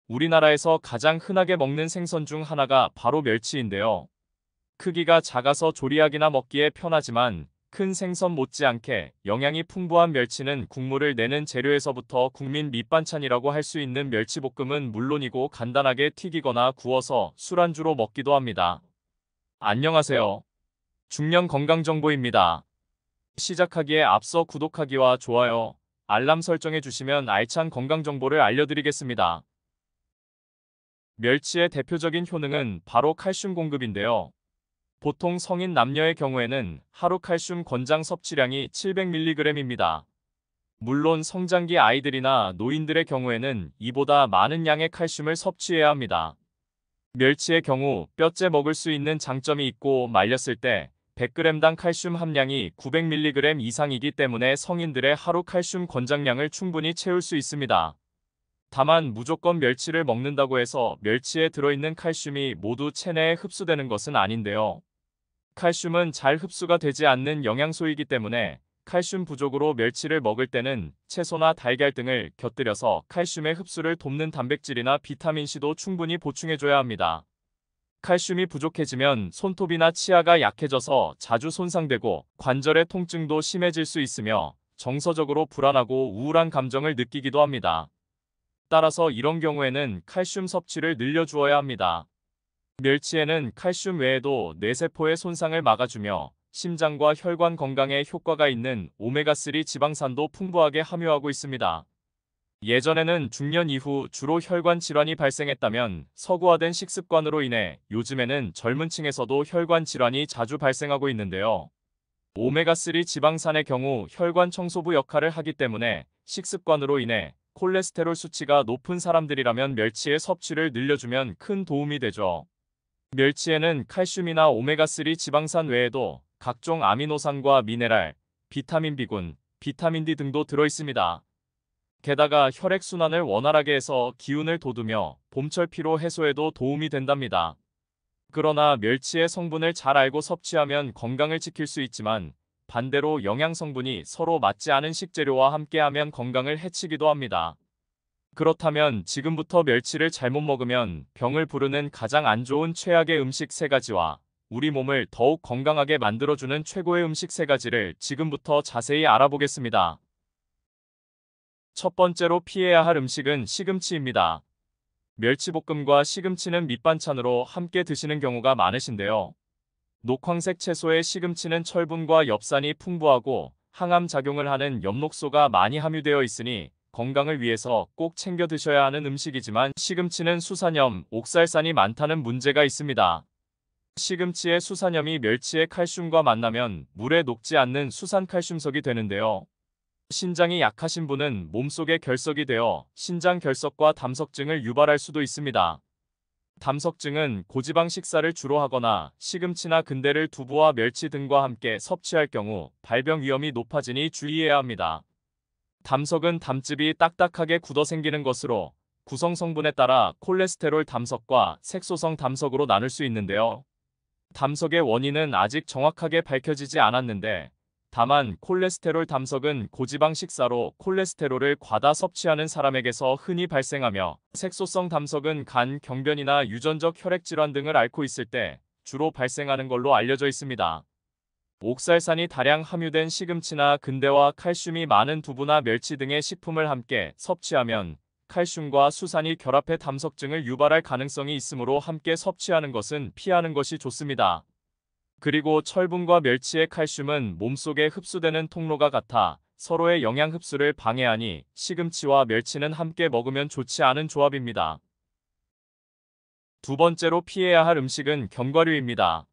우리나라에서 가장 흔하게 먹는 생선 중 하나가 바로 멸치인데요. 크기가 작아서 조리하기나 먹기에 편하지만 큰 생선 못지않게 영양이 풍부한 멸치는 국물을 내는 재료에서부터 국민 밑반찬이라고 할 수 있는 멸치볶음은 물론이고 간단하게 튀기거나 구워서 술안주로 먹기도 합니다. 안녕하세요. 중년 건강정보입니다. 시작하기에 앞서 구독하기와 좋아요, 알람 설정해 주시면 알찬 건강정보를 알려드리겠습니다. 멸치의 대표적인 효능은 바로 칼슘 공급인데요. 보통 성인 남녀의 경우에는 하루 칼슘 권장 섭취량이 700mg입니다. 물론 성장기 아이들이나 노인들의 경우에는 이보다 많은 양의 칼슘을 섭취해야 합니다. 멸치의 경우 뼈째 먹을 수 있는 장점이 있고 말렸을 때 100g당 칼슘 함량이 900mg 이상이기 때문에 성인들의 하루 칼슘 권장량을 충분히 채울 수 있습니다. 다만 무조건 멸치를 먹는다고 해서 멸치에 들어있는 칼슘이 모두 체내에 흡수되는 것은 아닌데요. 칼슘은 잘 흡수가 되지 않는 영양소이기 때문에 칼슘 부족으로 멸치를 먹을 때는 채소나 달걀 등을 곁들여서 칼슘의 흡수를 돕는 단백질이나 비타민C도 충분히 보충해줘야 합니다. 칼슘이 부족해지면 손톱이나 치아가 약해져서 자주 손상되고 관절의 통증도 심해질 수 있으며 정서적으로 불안하고 우울한 감정을 느끼기도 합니다. 따라서 이런 경우에는 칼슘 섭취를 늘려주어야 합니다. 멸치에는 칼슘 외에도 뇌세포의 손상을 막아주며 심장과 혈관 건강에 효과가 있는 오메가3 지방산도 풍부하게 함유하고 있습니다. 예전에는 중년 이후 주로 혈관 질환이 발생했다면 서구화된 식습관으로 인해 요즘에는 젊은 층에서도 혈관 질환이 자주 발생하고 있는데요. 오메가3 지방산의 경우 혈관 청소부 역할을 하기 때문에 식습관으로 인해 콜레스테롤 수치가 높은 사람들이라면 멸치의 섭취를 늘려주면 큰 도움이 되죠. 멸치에는 칼슘이나 오메가3 지방산 외에도 각종 아미노산과 미네랄, 비타민 B군, 비타민 D 등도 들어있습니다. 게다가 혈액순환을 원활하게 해서 기운을 돋우며 봄철 피로 해소에도 도움이 된답니다. 그러나 멸치의 성분을 잘 알고 섭취하면 건강을 지킬 수 있지만 반대로 영양 성분이 서로 맞지 않은 식재료와 함께하면 건강을 해치기도 합니다. 그렇다면 지금부터 멸치를 잘못 먹으면 병을 부르는 가장 안 좋은 최악의 음식 3가지와 우리 몸을 더욱 건강하게 만들어주는 최고의 음식 3가지를 지금부터 자세히 알아보겠습니다. 첫 번째로 피해야 할 음식은 시금치입니다. 멸치볶음과 시금치는 밑반찬으로 함께 드시는 경우가 많으신데요. 녹황색 채소의 시금치는 철분과 엽산이 풍부하고 항암 작용을 하는 엽록소가 많이 함유되어 있으니 건강을 위해서 꼭 챙겨 드셔야 하는 음식이지만 시금치는 수산염, 옥살산이 많다는 문제가 있습니다. 시금치의 수산염이 멸치의 칼슘과 만나면 물에 녹지 않는 수산칼슘석이 되는데요. 신장이 약하신 분은 몸속에 결석이 되어 신장 결석과 담석증을 유발할 수도 있습니다. 담석증은 고지방 식사를 주로 하거나 시금치나 근대를 두부와 멸치 등과 함께 섭취할 경우 발병 위험이 높아지니 주의해야 합니다. 담석은 담즙이 딱딱하게 굳어 생기는 것으로 구성 성분에 따라 콜레스테롤 담석과 색소성 담석으로 나눌 수 있는데요. 담석의 원인은 아직 정확하게 밝혀지지 않았는데 다만 콜레스테롤 담석은 고지방 식사로 콜레스테롤을 과다 섭취하는 사람에게서 흔히 발생하며 색소성 담석은 간, 경변이나 유전적 혈액질환 등을 앓고 있을 때 주로 발생하는 걸로 알려져 있습니다. 옥살산이 다량 함유된 시금치나 근대와 칼슘이 많은 두부나 멸치 등의 식품을 함께 섭취하면 칼슘과 수산이 결합해 담석증을 유발할 가능성이 있으므로 함께 섭취하는 것은 피하는 것이 좋습니다. 그리고 철분과 멸치의 칼슘은 몸속에 흡수되는 통로가 같아 서로의 영양 흡수를 방해하니 시금치와 멸치는 함께 먹으면 좋지 않은 조합입니다. 두 번째로 피해야 할 음식은 견과류입니다.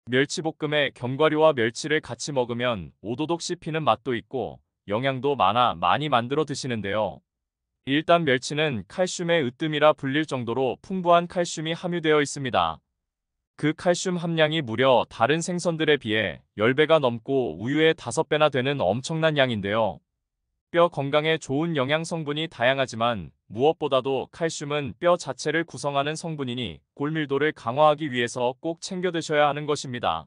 멸치볶음에 견과류와 멸치를 같이 먹으면 오도독 씹히는 맛도 있고 영양도 많아 많이 만들어 드시는데요. 일단 멸치는 칼슘의 으뜸이라 불릴 정도로 풍부한 칼슘이 함유되어 있습니다. 그 칼슘 함량이 무려 다른 생선들에 비해 10배가 넘고 우유의 5배나 되는 엄청난 양인데요. 뼈 건강에 좋은 영양 성분이 다양하지만 무엇보다도 칼슘은 뼈 자체를 구성하는 성분이니 골밀도를 강화하기 위해서 꼭 챙겨 드셔야 하는 것입니다.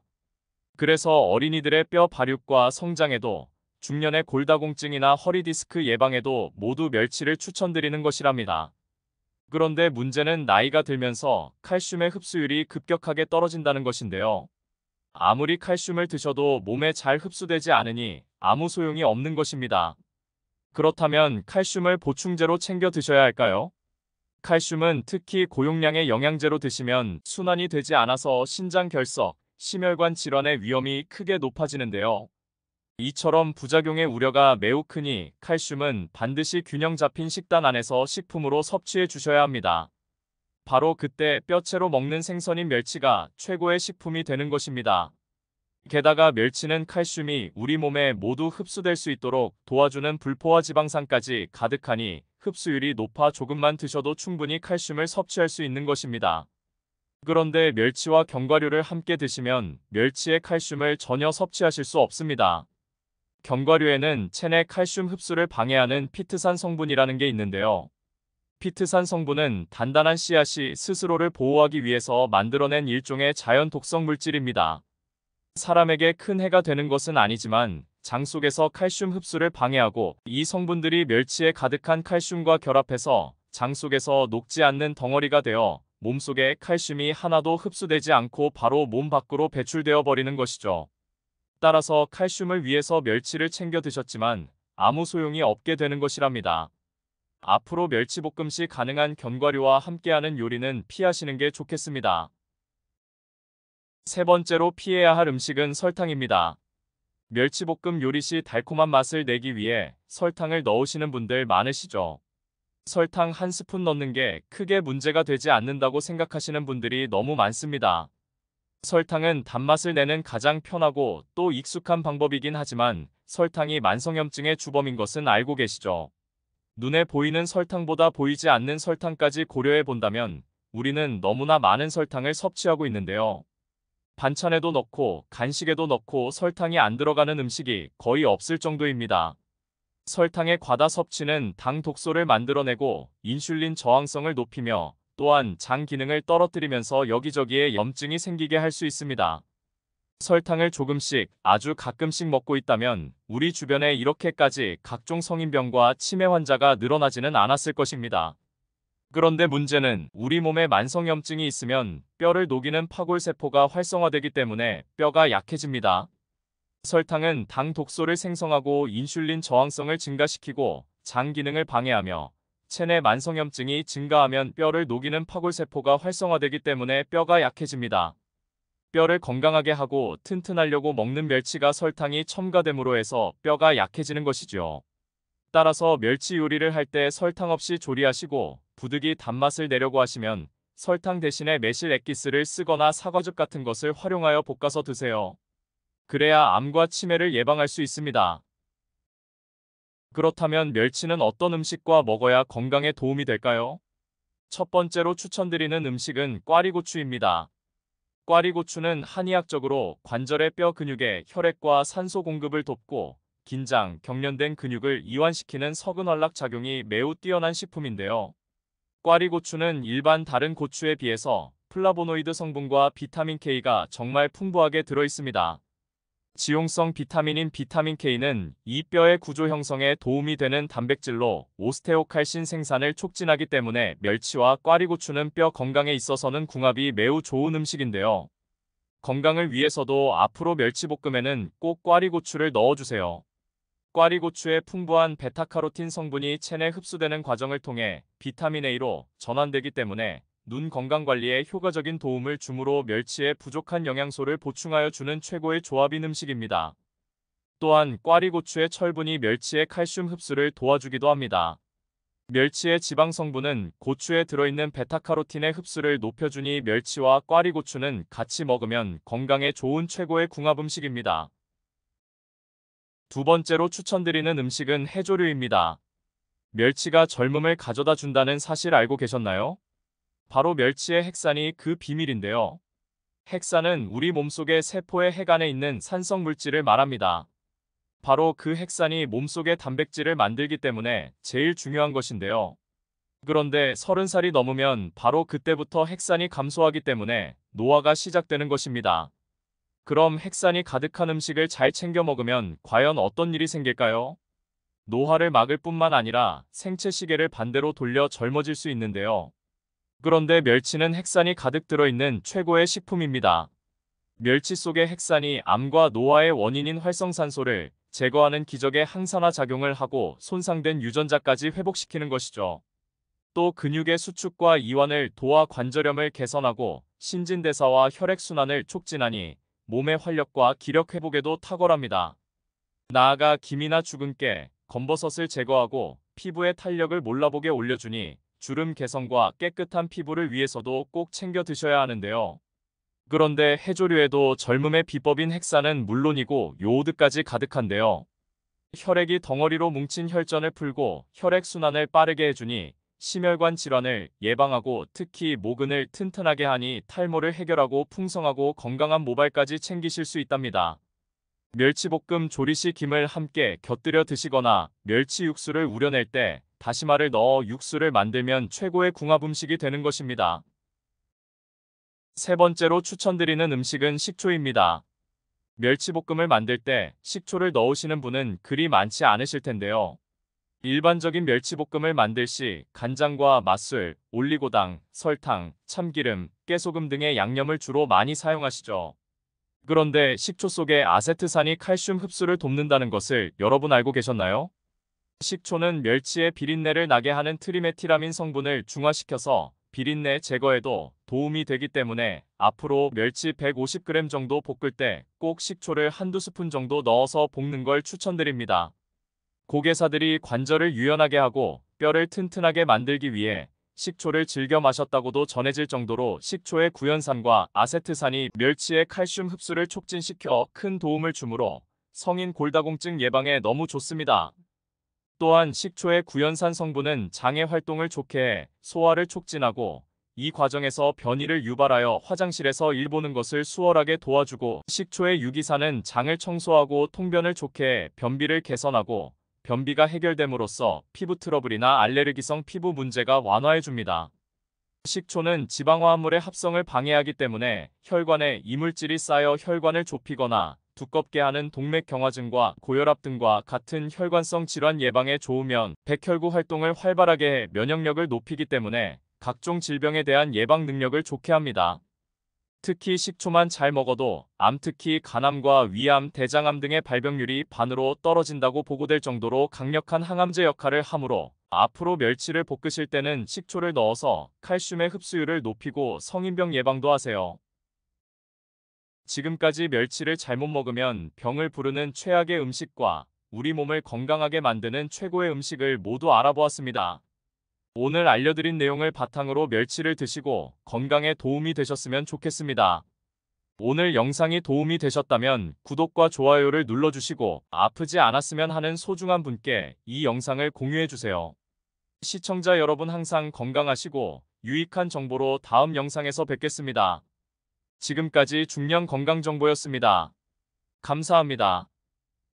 그래서 어린이들의 뼈 발육과 성장에도 중년의 골다공증이나 허리 디스크 예방에도 모두 멸치를 추천드리는 것이랍니다. 그런데 문제는 나이가 들면서 칼슘의 흡수율이 급격하게 떨어진다는 것인데요. 아무리 칼슘을 드셔도 몸에 잘 흡수되지 않으니 아무 소용이 없는 것입니다. 그렇다면 칼슘을 보충제로 챙겨 드셔야 할까요? 칼슘은 특히 고용량의 영양제로 드시면 순환이 되지 않아서 신장 결석, 심혈관 질환의 위험이 크게 높아지는데요. 이처럼 부작용의 우려가 매우 크니 칼슘은 반드시 균형 잡힌 식단 안에서 식품으로 섭취해 주셔야 합니다. 바로 그때 뼈채로 먹는 생선인 멸치가 최고의 식품이 되는 것입니다. 게다가 멸치는 칼슘이 우리 몸에 모두 흡수될 수 있도록 도와주는 불포화 지방산까지 가득하니 흡수율이 높아 조금만 드셔도 충분히 칼슘을 섭취할 수 있는 것입니다. 그런데 멸치와 견과류를 함께 드시면 멸치의 칼슘을 전혀 섭취하실 수 없습니다. 견과류에는 체내 칼슘 흡수를 방해하는 피트산 성분이라는 게 있는데요. 피트산 성분은 단단한 씨앗이 스스로를 보호하기 위해서 만들어낸 일종의 자연 독성 물질입니다. 사람에게 큰 해가 되는 것은 아니지만 장 속에서 칼슘 흡수를 방해하고 이 성분들이 멸치에 가득한 칼슘과 결합해서 장 속에서 녹지 않는 덩어리가 되어 몸속에 칼슘이 하나도 흡수되지 않고 바로 몸 밖으로 배출되어 버리는 것이죠. 따라서 칼슘을 위해서 멸치를 챙겨 드셨지만 아무 소용이 없게 되는 것이랍니다. 앞으로 멸치볶음 시 가능한 견과류와 함께하는 요리는 피하시는 게 좋겠습니다. 세 번째로 피해야 할 음식은 설탕입니다. 멸치볶음 요리 시 달콤한 맛을 내기 위해 설탕을 넣으시는 분들 많으시죠? 설탕 한 스푼 넣는 게 크게 문제가 되지 않는다고 생각하시는 분들이 너무 많습니다. 설탕은 단맛을 내는 가장 편하고 또 익숙한 방법이긴 하지만 설탕이 만성염증의 주범인 것은 알고 계시죠? 눈에 보이는 설탕보다 보이지 않는 설탕까지 고려해 본다면 우리는 너무나 많은 설탕을 섭취하고 있는데요. 반찬에도 넣고 간식에도 넣고 설탕이 안 들어가는 음식이 거의 없을 정도입니다. 설탕의 과다 섭취는 당 독소를 만들어내고 인슐린 저항성을 높이며 또한 장 기능을 떨어뜨리면서 여기저기에 염증이 생기게 할 수 있습니다. 설탕을 조금씩 아주 가끔씩 먹고 있다면 우리 주변에 이렇게까지 각종 성인병과 치매 환자가 늘어나지는 않았을 것입니다. 그런데 문제는 우리 몸에 만성염증이 있으면 뼈를 녹이는 파골세포가 활성화되기 때문에 뼈가 약해집니다. 설탕은 당 독소를 생성하고 인슐린 저항성을 증가시키고 장 기능을 방해하며 체내 만성염증이 증가하면 뼈를 녹이는 파골세포가 활성화되기 때문에 뼈가 약해집니다. 뼈를 건강하게 하고 튼튼하려고 먹는 멸치가 설탕이 첨가됨으로 해서 뼈가 약해지는 것이죠. 따라서 멸치 요리를 할 때 설탕 없이 조리하시고 부득이 단맛을 내려고 하시면 설탕 대신에 매실 액기스를 쓰거나 사과즙 같은 것을 활용하여 볶아서 드세요. 그래야 암과 치매를 예방할 수 있습니다. 그렇다면 멸치는 어떤 음식과 먹어야 건강에 도움이 될까요? 첫 번째로 추천드리는 음식은 꽈리고추입니다. 꽈리고추는 한의학적으로 관절의 뼈 근육에 혈액과 산소 공급을 돕고 긴장, 경련된 근육을 이완시키는 서근활락 작용이 매우 뛰어난 식품인데요. 꽈리고추는 일반 다른 고추에 비해서 플라보노이드 성분과 비타민 K가 정말 풍부하게 들어있습니다. 지용성 비타민인 비타민 K는 이 뼈의 구조 형성에 도움이 되는 단백질로 오스테오칼신 생산을 촉진하기 때문에 멸치와 꽈리고추는 뼈 건강에 있어서는 궁합이 매우 좋은 음식인데요. 건강을 위해서도 앞으로 멸치볶음에는 꼭 꽈리고추를 넣어주세요. 꽈리고추의 풍부한 베타카로틴 성분이 체내 흡수되는 과정을 통해 비타민 A로 전환되기 때문에 눈 건강 관리에 효과적인 도움을 주므로 멸치의 부족한 영양소를 보충하여 주는 최고의 조합인 음식입니다. 또한 꽈리고추의 철분이 멸치의 칼슘 흡수를 도와주기도 합니다. 멸치의 지방 성분은 고추에 들어있는 베타카로틴의 흡수를 높여주니 멸치와 꽈리고추는 같이 먹으면 건강에 좋은 최고의 궁합 음식입니다. 두 번째로 추천드리는 음식은 해조류입니다. 멸치가 젊음을 가져다 준다는 사실 알고 계셨나요? 바로 멸치의 핵산이 그 비밀인데요. 핵산은 우리 몸속의 세포의 핵안에 있는 산성 물질을 말합니다. 바로 그 핵산이 몸속의 단백질을 만들기 때문에 제일 중요한 것인데요. 그런데 30살이 넘으면 바로 그때부터 핵산이 감소하기 때문에 노화가 시작되는 것입니다. 그럼 핵산이 가득한 음식을 잘 챙겨 먹으면 과연 어떤 일이 생길까요? 노화를 막을 뿐만 아니라 생체 시계를 반대로 돌려 젊어질 수 있는데요. 그런데 멸치는 핵산이 가득 들어있는 최고의 식품입니다. 멸치 속의 핵산이 암과 노화의 원인인 활성산소를 제거하는 기적의 항산화 작용을 하고 손상된 유전자까지 회복시키는 것이죠. 또 근육의 수축과 이완을 도와 관절염을 개선하고 신진대사와 혈액순환을 촉진하니 몸의 활력과 기력 회복에도 탁월합니다. 나아가 김이나 죽은 깨, 검버섯을 제거하고 피부의 탄력을 몰라보게 올려주니 주름 개선과 깨끗한 피부를 위해서도 꼭 챙겨 드셔야 하는데요. 그런데 해조류에도 젊음의 비법인 핵산은 물론이고 요오드까지 가득한데요. 혈액이 덩어리로 뭉친 혈전을 풀고 혈액순환을 빠르게 해주니 심혈관 질환을 예방하고 특히 모근을 튼튼하게 하니 탈모를 해결하고 풍성하고 건강한 모발까지 챙기실 수 있답니다. 멸치볶음 조리시 김을 함께 곁들여 드시거나 멸치 육수를 우려낼 때 다시마를 넣어 육수를 만들면 최고의 궁합 음식이 되는 것입니다. 세 번째로 추천드리는 음식은 식초입니다. 멸치볶음을 만들 때 식초를 넣으시는 분은 그리 많지 않으실 텐데요. 일반적인 멸치볶음을 만들 시 간장과 맛술, 올리고당, 설탕, 참기름, 깨소금 등의 양념을 주로 많이 사용하시죠. 그런데 식초 속에 아세트산이 칼슘 흡수를 돕는다는 것을 여러분 알고 계셨나요? 식초는 멸치의 비린내를 나게 하는 트리메티라민 성분을 중화시켜서 비린내 제거에도 도움이 되기 때문에 앞으로 멸치 150g 정도 볶을 때 꼭 식초를 한두 스푼 정도 넣어서 볶는 걸 추천드립니다. 고개사들이 관절을 유연하게 하고 뼈를 튼튼하게 만들기 위해 식초를 즐겨 마셨다고도 전해질 정도로 식초의 구연산과 아세트산이 멸치의 칼슘 흡수를 촉진시켜 큰 도움을 주므로 성인 골다공증 예방에 너무 좋습니다. 또한 식초의 구연산 성분은 장의 활동을 좋게 해 소화를 촉진하고 이 과정에서 변이를 유발하여 화장실에서 일 보는 것을 수월하게 도와주고 식초의 유기산은 장을 청소하고 통변을 좋게 해 변비를 개선하고 변비가 해결됨으로써 피부 트러블이나 알레르기성 피부 문제가 완화해줍니다. 식초는 지방화합물의 합성을 방해하기 때문에 혈관에 이물질이 쌓여 혈관을 좁히거나 두껍게 하는 동맥경화증과 고혈압 등과 같은 혈관성 질환 예방에 좋으면 백혈구 활동을 활발하게 해 면역력을 높이기 때문에 각종 질병에 대한 예방 능력을 좋게 합니다. 특히 식초만 잘 먹어도 암 특히 간암과 위암, 대장암 등의 발병률이 반으로 떨어진다고 보고될 정도로 강력한 항암제 역할을 하므로 앞으로 멸치를 볶으실 때는 식초를 넣어서 칼슘의 흡수율을 높이고 성인병 예방도 하세요. 지금까지 멸치를 잘못 먹으면 병을 부르는 최악의 음식과 우리 몸을 건강하게 만드는 최고의 음식을 모두 알아보았습니다. 오늘 알려드린 내용을 바탕으로 멸치를 드시고 건강에 도움이 되셨으면 좋겠습니다. 오늘 영상이 도움이 되셨다면 구독과 좋아요를 눌러주시고 아프지 않았으면 하는 소중한 분께 이 영상을 공유해주세요. 시청자 여러분 항상 건강하시고 유익한 정보로 다음 영상에서 뵙겠습니다. 지금까지 중년 건강정보였습니다. 감사합니다.